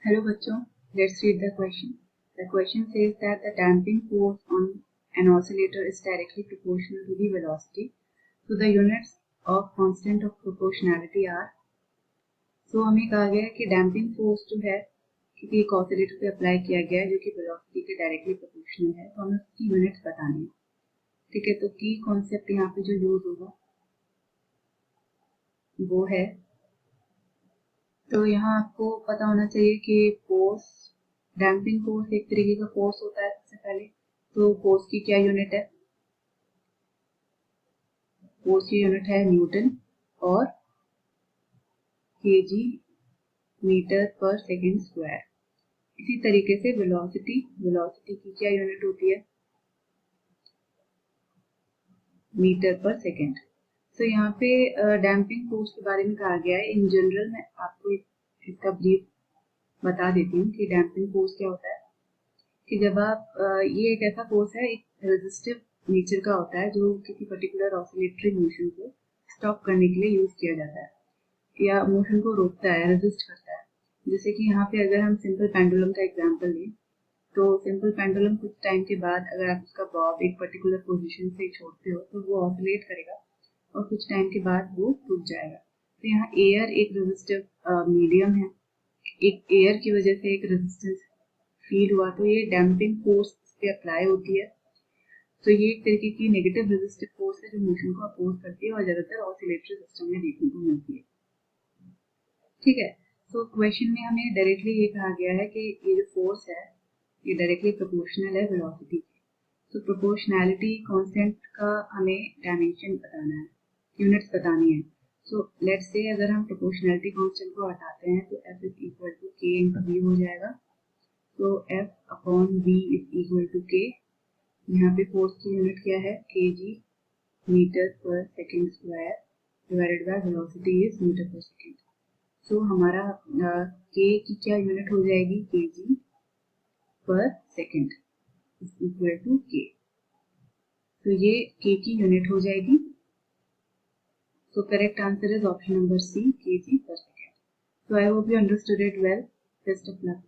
Hello bachcho, let's read the question. The question says that the damping force on an oscillator is directly proportional to the velocity. So the units of constant of proportionality are. So हमें कहा गया है कि damping force जो है किसी एक oscillator पे अप्लाई किया गया है जो कि velocity के डायरेक्टली प्रोपोर्शनल है, तो हमें उसकी यूनिट्स बतानी है. ठीक है, तो की कॉन्सेप्ट यहाँ पे जो यूज होगा वो है, तो यहाँ आपको पता होना चाहिए कि फोर्स, डैम्पिंग फोर्स एक तरीके का फोर्स होता है. सबसे पहले तो फोर्स की क्या यूनिट है? फोर्स की यूनिट है न्यूटन और केजी मीटर पर सेकंड स्क्वायर. इसी तरीके से वेलोसिटी की क्या यूनिट होती है? मीटर पर सेकंड. तो यहाँ पे डैम्पिंग फोर्स के बारे में कहा गया है. इन जनरल मैं आपको इसका ब्रीफ बता देती हूँ कि डैम्पिंग फोर्स क्या होता है. कि जब आप ये एक ऐसा फोर्स है, एक रेजिस्टिव नेचर का होता है जो किसी पर्टिकुलर ऑसिलेटरी मोशन को स्टॉप करने के लिए यूज किया जाता है या मोशन को रोकता है, रेजिस्ट करता है. जैसे कि यहाँ पे अगर हम सिंपल पेंडुलम का एग्जांपल लें, तो सिंपल पेंडुलम कुछ टाइम के बाद अगर आप उसका बॉब एक पर्टिकुलर पोजीशन से छोड़ते हो तो वो ऑसिलेट करेगा और कुछ टाइम के बाद वो टूट जाएगा. तो यहाँ एयर एक रेजिस्टिव मीडियम है, एक एयर की वजह से एक रेजिस्टेंस फील हुआ तो ये डैम्पिंग फोर्स पे अप्लाई होती है. तो ये एक तरीके की नेगेटिव रेजिस्टिव फोर्स है जो मोशन को अपोज करती है और ज्यादातर ऑसिलेटरी सिस्टम में देखने को मिलती है. ठीक है, तो क्वेश्चन में हमें डायरेक्टली ये कहा गया है कि ये जो फोर्स है ये डायरेक्टली प्रोपोर्शनल है वेलोसिटी के. तो प्रोपोर्शनैलिटी कांस्टेंट का हमें डायमेंशन बताना है, यूनिट्स बतानी है. सो लेट्स से अगर हम प्रोपोर्शनैलिटी कांस्टेंट को हटाते हैं तो F is equal to K into V हो जाएगा. तो F upon V is equal to K. यहाँ पे फोर्स की यूनिट क्या है? kg metre per second square divided by velocity is metre per second. So हमारा k की क्या यूनिट हो जाएगी? kg per second is equal to k. तो ये k की यूनिट हो जाएगी. So correct answer is option number C, kg per second. So I hope you understood it well. Best of luck.